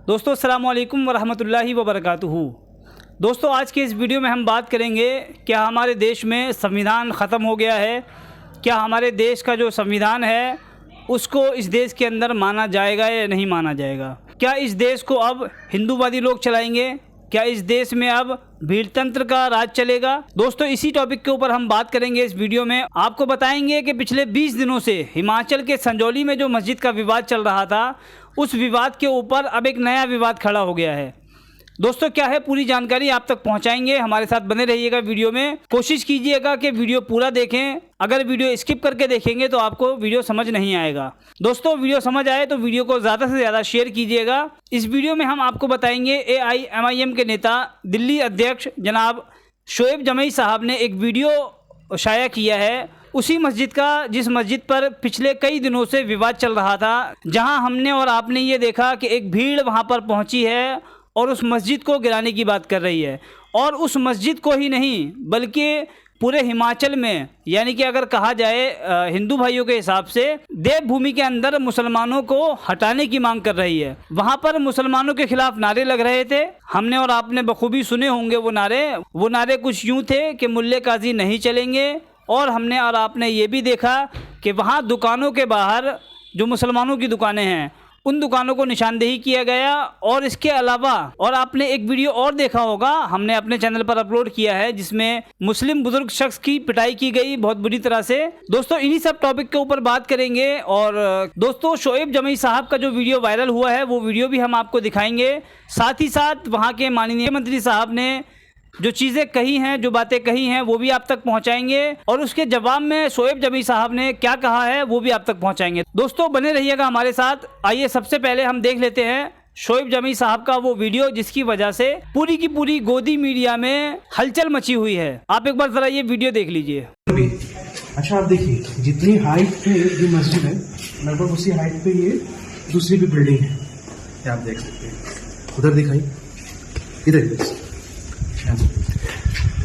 दोस्तों अस्सलाम वालेकुम वरहमतुल्लाहि वबरकातुहू। दोस्तों आज के इस वीडियो में हम बात करेंगे क्या हमारे देश में संविधान ख़त्म हो गया है। क्या हमारे देश का जो संविधान है उसको इस देश के अंदर माना जाएगा या नहीं माना जाएगा। क्या इस देश को अब हिंदूवादी लोग चलाएंगे। क्या इस देश में अब भीड़तंत्र का राज चलेगा। दोस्तों इसी टॉपिक के ऊपर हम बात करेंगे इस वीडियो में। आपको बताएंगे कि पिछले 20 दिनों से हिमाचल के संजौली में जो मस्जिद का विवाद चल रहा था उस विवाद के ऊपर अब एक नया विवाद खड़ा हो गया है। दोस्तों क्या है पूरी जानकारी आप तक पहुंचाएंगे, हमारे साथ बने रहिएगा। वीडियो में कोशिश कीजिएगा कि वीडियो पूरा देखें। अगर वीडियो स्किप करके देखेंगे तो आपको वीडियो समझ नहीं आएगा। दोस्तों वीडियो समझ आए तो वीडियो को ज़्यादा से ज़्यादा शेयर कीजिएगा। इस वीडियो में हम आपको बताएंगे AIMIM के नेता दिल्ली अध्यक्ष जनाब शोएब जमई साहब ने एक वीडियो शाया किया है उसी मस्जिद का जिस मस्जिद पर पिछले कई दिनों से विवाद चल रहा था, जहां हमने और आपने ये देखा कि एक भीड़ वहां पर पहुंची है और उस मस्जिद को गिराने की बात कर रही है। और उस मस्जिद को ही नहीं बल्कि पूरे हिमाचल में, यानी कि अगर कहा जाए हिंदू भाइयों के हिसाब से देवभूमि के अंदर मुसलमानों को हटाने की मांग कर रही है। वहां पर मुसलमानों के खिलाफ नारे लग रहे थे, हमने और आपने बखूबी सुने होंगे वो नारे कुछ यूँ थे कि मुल्ले काजी नहीं चलेंगे। और हमने और आपने ये भी देखा कि वहाँ दुकानों के बाहर जो मुसलमानों की दुकानें हैं उन दुकानों को निशानदेही किया गया। और इसके अलावा और आपने एक वीडियो और देखा होगा, हमने अपने चैनल पर अपलोड किया है जिसमें मुस्लिम बुजुर्ग शख्स की पिटाई की गई बहुत बुरी तरह से। दोस्तों इन्हीं सब टॉपिक के ऊपर बात करेंगे। और दोस्तों शोएब जमई साहब का जो वीडियो वायरल हुआ है वो वीडियो भी हम आपको दिखाएंगे। साथ ही साथ वहाँ के माननीय मंत्री साहब ने जो चीज़ें कही हैं, जो बातें कही हैं वो भी आप तक पहुंचाएंगे। और उसके जवाब में शोएब जमई साहब ने क्या कहा है वो भी आप तक पहुंचाएंगे। दोस्तों बने रहिएगा हमारे साथ। आइए सबसे पहले हम देख लेते हैं शोएब जमई साहब का वो वीडियो जिसकी वजह से पूरी की पूरी गोदी मीडिया में हलचल मची हुई है। आप एक बार जरा ये वीडियो देख लीजिए। अच्छा आप देखिए जितनी हाइट पे ये मस्जिद है लगभग उसी हाइट पे ये दूसरी भी बिल्डिंग है, ये आप देख सकते हैं। उधर दिखाई, इधर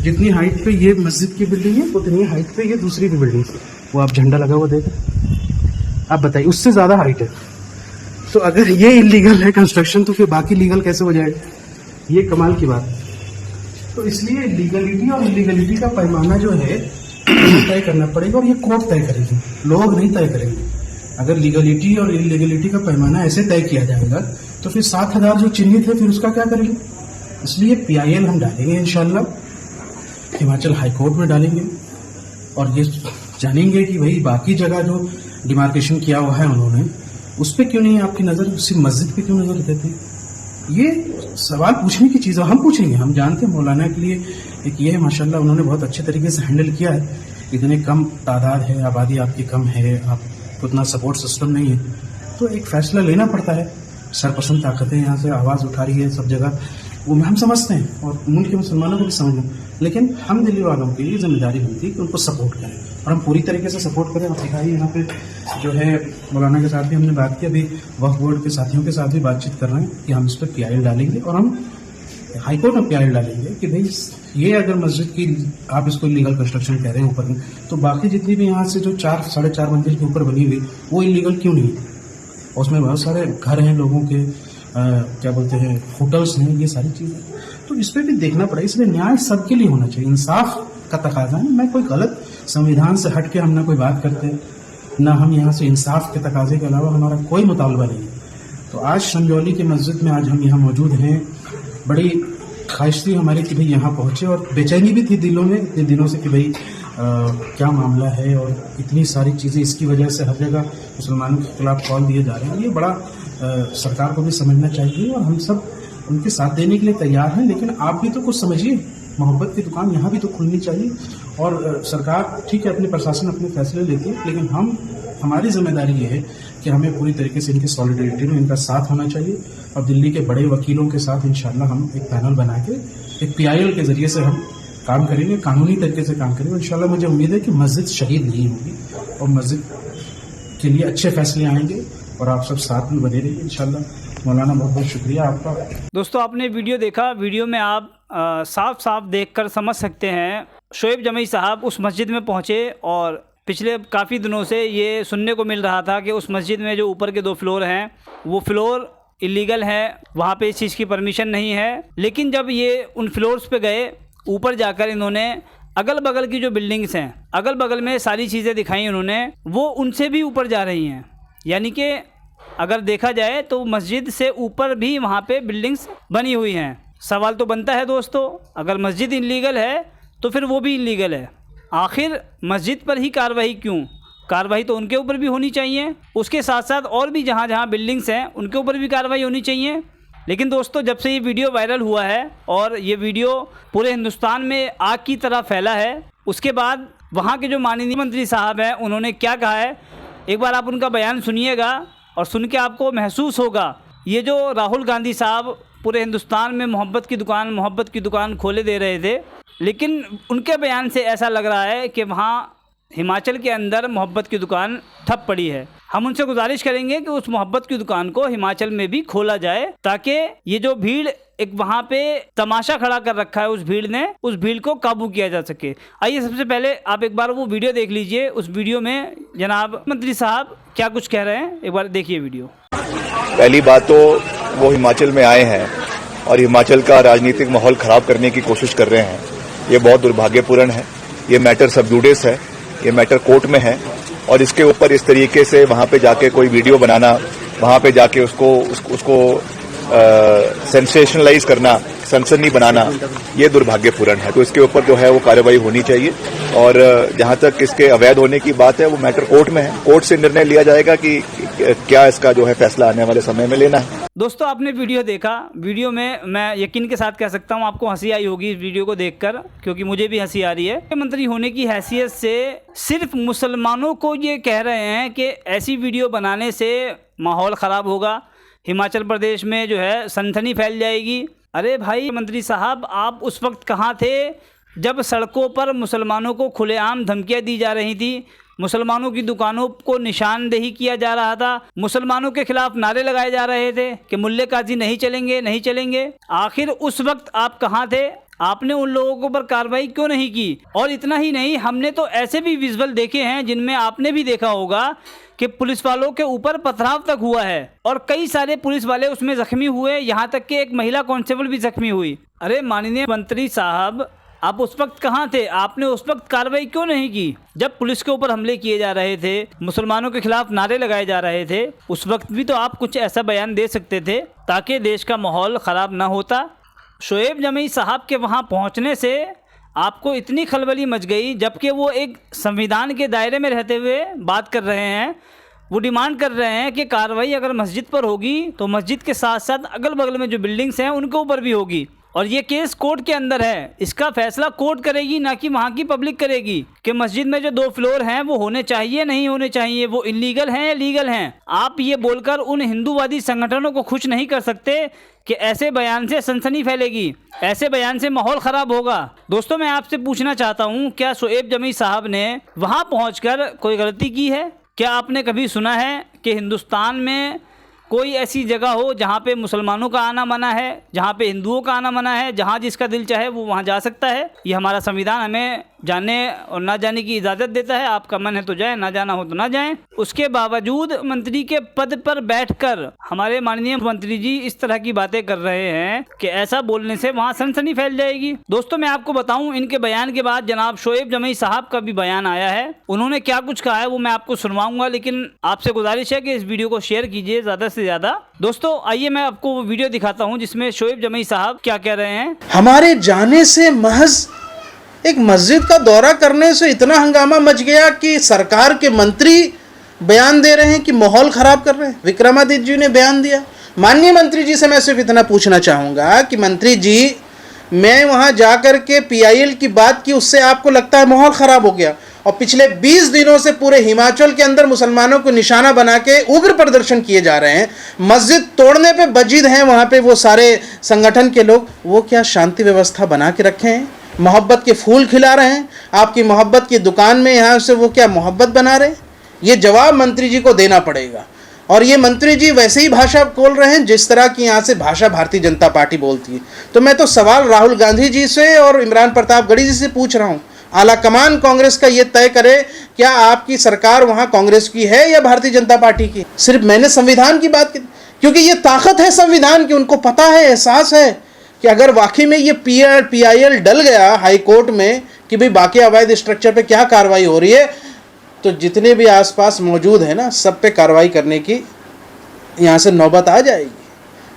जितनी हाइट पे ये मस्जिद की बिल्डिंग है उतनी हाइट पे ये दूसरी भी बिल्डिंग है। वो आप झंडा लगा हुआ देख, आप बताइए उससे ज्यादा हाइट है। तो अगर ये इलीगल है कंस्ट्रक्शन तो फिर बाकी लीगल कैसे हो जाएगा, ये कमाल की बात है। तो इसलिए लीगलिटी और इलीगलिटी का पैमाना जो है तय करना पड़ेगा और ये कोर्ट तय करेगी, लोग नहीं तय करेंगे। अगर लीगलिटी और इलीगलिटी का पैमाना ऐसे तय किया जाएगा तो फिर 7,000 जो चिन्हित है फिर उसका क्या करेंगे। इसलिए PIL हम डालेंगे इंशाल्लाह, हिमाचल हाईकोर्ट में डालेंगे और ये जानेंगे कि भाई बाकी जगह जो डिमार्केशन किया हुआ है उन्होंने उस पर क्यों नहीं आपकी नज़र, सिर्फ मस्जिद पे क्यों नज़र देते। ये सवाल पूछने की चीज़ है, हम पूछेंगे। हम जानते हैं मौलाना के लिए एक ये है माशाल्लाह उन्होंने बहुत अच्छे तरीके से हैंडल किया है। इतने कम तादाद है, आबादी आपकी कम है, आपको उतना सपोर्ट सिस्टम नहीं है, तो एक फैसला लेना पड़ता है। सरपसंद ताकतें यहाँ से आवाज़ उठा रही है सब जगह, वो हम समझते हैं और मुल्क के मुसलमानों को भी समझ लें। लेकिन हम दिल्ली वालों की ये जिम्मेदारी बनती है कि उनको सपोर्ट करें और हम पूरी तरीके से सपोर्ट करें। आप दिखाइए यहाँ पे जो है मौलाना के साथ भी हमने बात की, अभी वक्फ बोर्ड के साथियों के साथ भी बातचीत कर रहे हैं कि हम इस पर PIL डालेंगे और हम हाईकोर्ट में PIL डालेंगे कि भाई ये अगर मस्जिद की आप इसको इलीगल कंस्ट्रक्शन कह रहे हैं ऊपर में, तो बाकी जितनी भी यहाँ से जो 4-4.5 मंजिल के ऊपर बनी हुई वो इलीगल क्यों नहीं है। उसमें बहुत सारे घर हैं लोगों के, क्या बोलते हैं होटल्स हैं, ये सारी चीज़ें, तो इस पर भी देखना पड़ेगा। इसलिए न्याय सबके लिए होना चाहिए, इंसाफ का तकाजा है। मैं कोई गलत संविधान से हट के हम ना कोई बात करते ना हम यहाँ से इंसाफ के तकाजे के अलावा हमारा कोई मुतालबा नहीं है। तो आज संजौली की मस्जिद में आज हम यहाँ मौजूद हैं, बड़ी ख्वाहिश थी हमारी कि भाई यहाँ पहुँचे और बेचैनी भी थी दिलों में इतने दिनों से कि भाई क्या मामला है और इतनी सारी चीज़ें इसकी वजह से हर जगह मुसलमानों के खिलाफ कॉल दिए जा रहे हैं। ये बड़ा सरकार को भी समझना चाहिए और हम सब उनके साथ देने के लिए तैयार हैं। लेकिन आप भी तो कुछ समझिए, मोहब्बत की दुकान यहाँ भी तो खुलनी चाहिए। और सरकार ठीक है अपने प्रशासन अपने फैसले लेती है, लेकिन हमारी जिम्मेदारी ये है कि हमें पूरी तरीके से इनकी सॉलिडेरिटी में इनका साथ होना चाहिए। और दिल्ली के बड़े वकीलों के साथ इंशाल्लाह हम एक पैनल बना के एक PIL के जरिए से हम काम करेंगे, कानूनी तरीके से काम करेंगे। इंशाल्लाह मुझे उम्मीद है कि मस्जिद शहीद नहीं होगी और मस्जिद के लिए अच्छे फैसले आएंगे और आप सब साथ में बने रहिए इंशाल्लाह। मौलाना बहुत बहुत शुक्रिया आपका। दोस्तों आपने वीडियो देखा, वीडियो में आप साफ साफ देखकर समझ सकते हैं शोएब जमई साहब उस मस्जिद में पहुंचे और पिछले काफ़ी दिनों से ये सुनने को मिल रहा था कि उस मस्जिद में जो ऊपर के 2 फ्लोर हैं वो फ्लोर इलीगल है, वहाँ पे इस चीज़ की परमिशन नहीं है। लेकिन जब ये उन फ्लोर्स पे गए, ऊपर जाकर इन्होंने अगल बगल की जो बिल्डिंग्स हैं, अगल बगल में सारी चीज़ें दिखाई उन्होंने, वो उनसे भी ऊपर जा रही हैं। यानी कि अगर देखा जाए तो मस्जिद से ऊपर भी वहाँ पे बिल्डिंग्स बनी हुई हैं। सवाल तो बनता है दोस्तों, अगर मस्जिद इलीगल है तो फिर वो भी इलीगल है। आखिर मस्जिद पर ही कार्रवाई क्यों? कार्रवाई तो उनके ऊपर भी होनी चाहिए, उसके साथ साथ और भी जहाँ जहाँ बिल्डिंग्स हैं उनके ऊपर भी कार्रवाई होनी चाहिए। लेकिन दोस्तों, जब से ये वीडियो वायरल हुआ है और ये वीडियो पूरे हिंदुस्तान में आग की तरह फैला है, उसके बाद वहाँ के जो माननीय मंत्री साहब हैं उन्होंने क्या कहा है, एक बार आप उनका बयान सुनिएगा और सुन के आपको महसूस होगा। ये जो राहुल गांधी साहब पूरे हिंदुस्तान में मोहब्बत की दुकान खोले दे रहे थे, लेकिन उनके बयान से ऐसा लग रहा है कि वहाँ हिमाचल के अंदर मोहब्बत की दुकान ठप पड़ी है। हम उनसे गुजारिश करेंगे कि उस मोहब्बत की दुकान को हिमाचल में भी खोला जाए, ताकि ये जो भीड़ एक वहाँ पे तमाशा खड़ा कर रखा है, उस भीड़ ने, उस भीड़ को काबू किया जा सके। आइए सबसे पहले आप एक बार वो वीडियो देख लीजिए। उस वीडियो में जनाब मंत्री साहब क्या कुछ कह रहे हैं, एक बार देखिए वीडियो। पहली बात तो वो हिमाचल में आए हैं और हिमाचल का राजनीतिक माहौल खराब करने की कोशिश कर रहे हैं। ये बहुत दुर्भाग्यपूर्ण है। ये मैटर सब जुडिस है, ये मैटर कोर्ट में है और इसके ऊपर इस तरीके से वहाँ पे जाके कोई वीडियो बनाना, वहाँ पे जाके उसको सेंसेशनलाइज करना, सनसनी बनाना, ये दुर्भाग्यपूर्ण है। तो इसके ऊपर जो है वो कार्रवाई होनी चाहिए। और जहाँ तक इसके अवैध होने की बात है, वो मैटर कोर्ट में है। कोर्ट से निर्णय लिया जाएगा कि क्या इसका जो है फैसला आने वाले समय में लेना है। दोस्तों, आपने वीडियो देखा। वीडियो में मैं यकीन के साथ कह सकता हूँ आपको हंसी आई होगी इस वीडियो को देखकर, क्योंकि मुझे भी हंसी आ रही है। मंत्री होने की हैसियत से सिर्फ मुसलमानों को ये कह रहे हैं कि ऐसी वीडियो बनाने से माहौल ख़राब होगा, हिमाचल प्रदेश में जो है सनसनी फैल जाएगी। अरे भाई मंत्री साहब, आप उस वक्त कहाँ थे जब सड़कों पर मुसलमानों को खुलेआम धमकियाँ दी जा रही थी, मुसलमानों की दुकानों को निशानदेही किया जा रहा था, मुसलमानों के खिलाफ नारे लगाए जा रहे थे कि मुल्ले काजी नहीं चलेंगे, नहीं चलेंगे। आखिर उस वक्त आप कहाँ थे? आपने उन लोगों के ऊपर कार्रवाई क्यों नहीं की? और इतना ही नहीं, हमने तो ऐसे भी विजुअल देखे हैं जिनमें आपने भी देखा होगा कि पुलिस वालों के ऊपर पथराव तक हुआ है और कई सारे पुलिस वाले उसमें जख्मी हुए, यहाँ तक कि एक महिला कांस्टेबल भी जख्मी हुई। अरे माननीय मंत्री साहब, आप उस वक्त कहाँ थे? आपने उस वक्त कार्रवाई क्यों नहीं की? जब पुलिस के ऊपर हमले किए जा रहे थे, मुसलमानों के खिलाफ नारे लगाए जा रहे थे, उस वक्त भी तो आप कुछ ऐसा बयान दे सकते थे ताकि देश का माहौल ख़राब ना होता। शोएब जमई साहब के वहाँ पहुँचने से आपको इतनी खलबली मच गई, जबकि वो एक संविधान के दायरे में रहते हुए बात कर रहे हैं। वो डिमांड कर रहे हैं कि कार्रवाई अगर मस्जिद पर होगी तो मस्जिद के साथ साथ अगल बगल में जो बिल्डिंग्स हैं उनके ऊपर भी होगी। और ये केस कोर्ट के अंदर है, इसका फैसला कोर्ट करेगी, ना कि वहाँ की पब्लिक करेगी कि मस्जिद में जो 2 फ्लोर हैं वो होने चाहिए, नहीं होने चाहिए, वो इलीगल हैं या लीगल हैं। आप ये बोलकर उन हिंदूवादी संगठनों को खुश नहीं कर सकते कि ऐसे बयान से सनसनी फैलेगी, ऐसे बयान से माहौल ख़राब होगा। दोस्तों, मैं आपसे पूछना चाहता हूँ, क्या शोएब जमई साहब ने वहाँ पहुँचकर कोई गलती की है? क्या आपने कभी सुना है कि हिंदुस्तान में कोई ऐसी जगह हो जहाँ पे मुसलमानों का आना मना है, जहाँ पे हिंदुओं का आना मना है, जहाँ जिसका दिल चाहे वो वहाँ जा सकता है? ये हमारा संविधान हमें जाने और ना जाने की इजाज़त देता है। आपका मन है तो जाए, ना जाना हो तो ना जाएं। उसके बावजूद मंत्री के पद पर बैठकर हमारे माननीय मंत्री जी इस तरह की बातें कर रहे हैं कि ऐसा बोलने से वहाँ सनसनी फैल जाएगी। दोस्तों, मैं आपको बताऊं, इनके बयान के बाद जनाब शोएब जमई साहब का भी बयान आया है। उन्होंने क्या कुछ कहा है वो मैं आपको सुनवाऊंगा, लेकिन आपसे गुजारिश है कि इस वीडियो को शेयर कीजिए ज़्यादा से ज़्यादा। दोस्तों, आइए मैं आपको वो वीडियो दिखाता हूँ जिसमें शोएब जमई साहब क्या कह रहे हैं। हमारे जाने से महज एक मस्जिद का दौरा करने से इतना हंगामा मच गया कि सरकार के मंत्री बयान दे रहे हैं कि माहौल ख़राब कर रहे हैं। विक्रमादित्य जी ने बयान दिया। माननीय मंत्री जी से मैं सिर्फ इतना पूछना चाहूँगा कि मंत्री जी, मैं वहाँ जाकर के PIL की बात की, उससे आपको लगता है माहौल ख़राब हो गया? और पिछले 20 दिनों से पूरे हिमाचल के अंदर मुसलमानों को निशाना बना के उग्र प्रदर्शन किए जा रहे हैं, मस्जिद तोड़ने पे बजीद हैं वहाँ पे वो सारे संगठन के लोग। वो क्या शांति व्यवस्था बना के रखे हैं? मोहब्बत के फूल खिला रहे हैं आपकी मोहब्बत की दुकान में, यहाँ से वो क्या मोहब्बत बना रहे हैं? ये जवाब मंत्री जी को देना पड़ेगा। और ये मंत्री जी वैसे ही भाषा बोल रहे हैं जिस तरह की यहाँ से भाषा भारतीय जनता पार्टी बोलती है। तो मैं तो सवाल राहुल गांधी जी से और इमरान प्रतापगढ़ी जी से पूछ रहा हूँ, आला कमान कांग्रेस का ये तय करे, क्या आपकी सरकार वहाँ कांग्रेस की है या भारतीय जनता पार्टी की? सिर्फ मैंने संविधान की बात की, क्योंकि ये ताकत है संविधान की, उनको पता है, एहसास है कि अगर वाकई में ये PIL डल गया हाई कोर्ट में कि भाई बाकी अवैध स्ट्रक्चर पे क्या कार्रवाई हो रही है, तो जितने भी आसपास मौजूद है ना, सब पे कार्रवाई करने की यहाँ से नौबत आ जाएगी।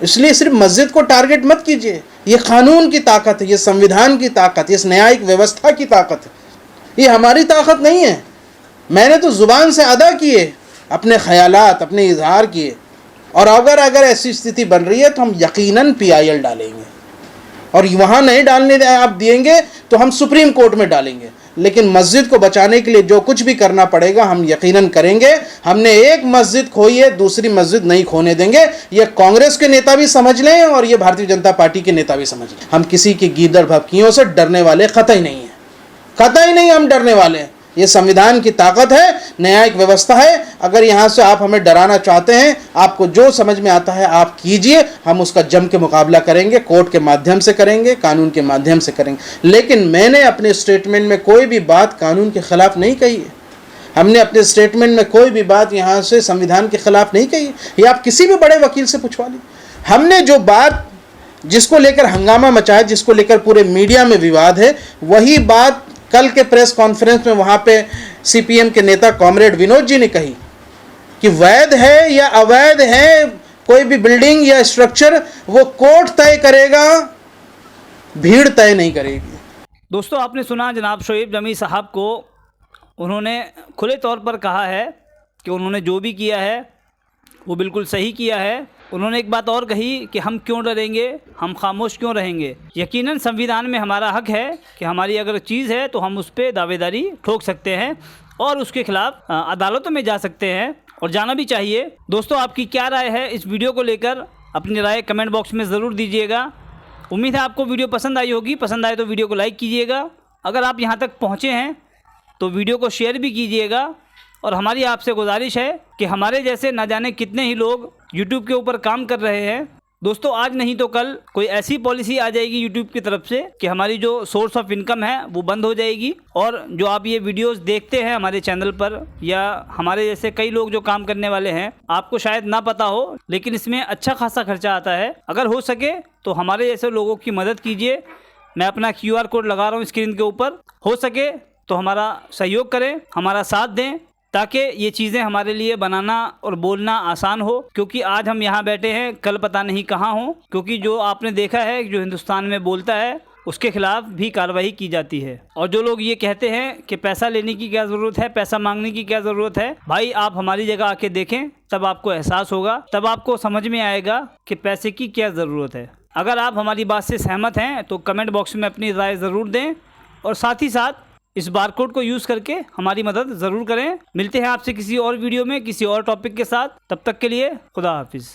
इसलिए सिर्फ मस्जिद को टारगेट मत कीजिए। ये कानून की ताकत है, ये संविधान की ताकत, ये न्यायिक व्यवस्था की ताकत है, ये हमारी ताकत नहीं है। मैंने तो ज़ुबान से अदा किए, अपने ख्यालात अपने इजहार किए, और अगर ऐसी स्थिति बन रही है तो हम यकीनन PIL डालेंगे, और वहाँ नहीं डालने आप देंगे तो हम सुप्रीम कोर्ट में डालेंगे। लेकिन मस्जिद को बचाने के लिए जो कुछ भी करना पड़ेगा हम यकीनन करेंगे। हमने एक मस्जिद खोई है, दूसरी मस्जिद नहीं खोने देंगे। ये कांग्रेस के नेता भी समझ लें और ये भारतीय जनता पार्टी के नेता भी समझ लें। हम किसी की गीदड़ भभकियों से डरने वाले कतई नहीं है, कतई नहीं हम डरने वाले हैं। ये संविधान की ताकत है, न्यायिक व्यवस्था है। अगर यहाँ से आप हमें डराना चाहते हैं, आपको जो समझ में आता है आप कीजिए, हम उसका जम के मुकाबला करेंगे, कोर्ट के माध्यम से करेंगे, कानून के माध्यम से करेंगे। लेकिन मैंने अपने स्टेटमेंट में कोई भी बात कानून के खिलाफ नहीं कही है। हमने अपने स्टेटमेंट में कोई भी बात यहाँ से संविधान के खिलाफ नहीं कही। ये आप किसी भी बड़े वकील से पूछवा लीजिए। हमने जो बात जिसको लेकर हंगामा मचाया, जिसको लेकर पूरे मीडिया में विवाद है, वही बात कल के प्रेस कॉन्फ्रेंस में वहाँ पे CPM के नेता कॉमरेड विनोद जी ने कही कि वैध है या अवैध है कोई भी बिल्डिंग या स्ट्रक्चर, वो कोर्ट तय करेगा, भीड़ तय नहीं करेगी। दोस्तों, आपने सुना जनाब शोएब जमी साहब को, उन्होंने खुले तौर पर कहा है कि उन्होंने जो भी किया है वो बिल्कुल सही किया है। उन्होंने एक बात और कही कि हम क्यों डरेंगे, हम खामोश क्यों रहेंगे। यकीनन संविधान में हमारा हक है कि हमारी अगर चीज़ है तो हम उस पर दावेदारी ठोक सकते हैं और उसके खिलाफ अदालतों में जा सकते हैं, और जाना भी चाहिए। दोस्तों, आपकी क्या राय है इस वीडियो को लेकर? अपनी राय कमेंट बॉक्स में ज़रूर दीजिएगा। उम्मीद है आपको वीडियो पसंद आई होगी। पसंद आए तो वीडियो को लाइक कीजिएगा। अगर आप यहाँ तक पहुँचे हैं तो वीडियो को शेयर भी कीजिएगा। और हमारी आपसे गुजारिश है कि हमारे जैसे न जाने कितने ही लोग YouTube के ऊपर काम कर रहे हैं। दोस्तों, आज नहीं तो कल कोई ऐसी पॉलिसी आ जाएगी YouTube की तरफ से कि हमारी जो सोर्स ऑफ इनकम है वो बंद हो जाएगी। और जो आप ये वीडियोस देखते हैं हमारे चैनल पर, या हमारे जैसे कई लोग जो काम करने वाले हैं, आपको शायद ना पता हो, लेकिन इसमें अच्छा खासा खर्चा आता है। अगर हो सके तो हमारे जैसे लोगों की मदद कीजिए। मैं अपना QR कोड लगा रहा हूँ स्क्रीन के ऊपर। हो सके तो हमारा सहयोग करें, हमारा साथ दें, ताकि ये चीज़ें हमारे लिए बनाना और बोलना आसान हो। क्योंकि आज हम यहाँ बैठे हैं, कल पता नहीं कहाँ हो। क्योंकि जो आपने देखा है, जो हिंदुस्तान में बोलता है उसके खिलाफ भी कार्रवाई की जाती है। और जो लोग ये कहते हैं कि पैसा लेने की क्या ज़रूरत है, पैसा मांगने की क्या ज़रूरत है, भाई आप हमारी जगह आके देखें, तब आपको एहसास होगा, तब आपको समझ में आएगा कि पैसे की क्या ज़रूरत है। अगर आप हमारी बात से सहमत हैं तो कमेंट बॉक्स में अपनी राय ज़रूर दें, और साथ ही साथ इस बारकोड को यूज़ करके हमारी मदद ज़रूर करें। मिलते हैं आपसे किसी और वीडियो में किसी और टॉपिक के साथ। तब तक के लिए खुदा हाफिज़।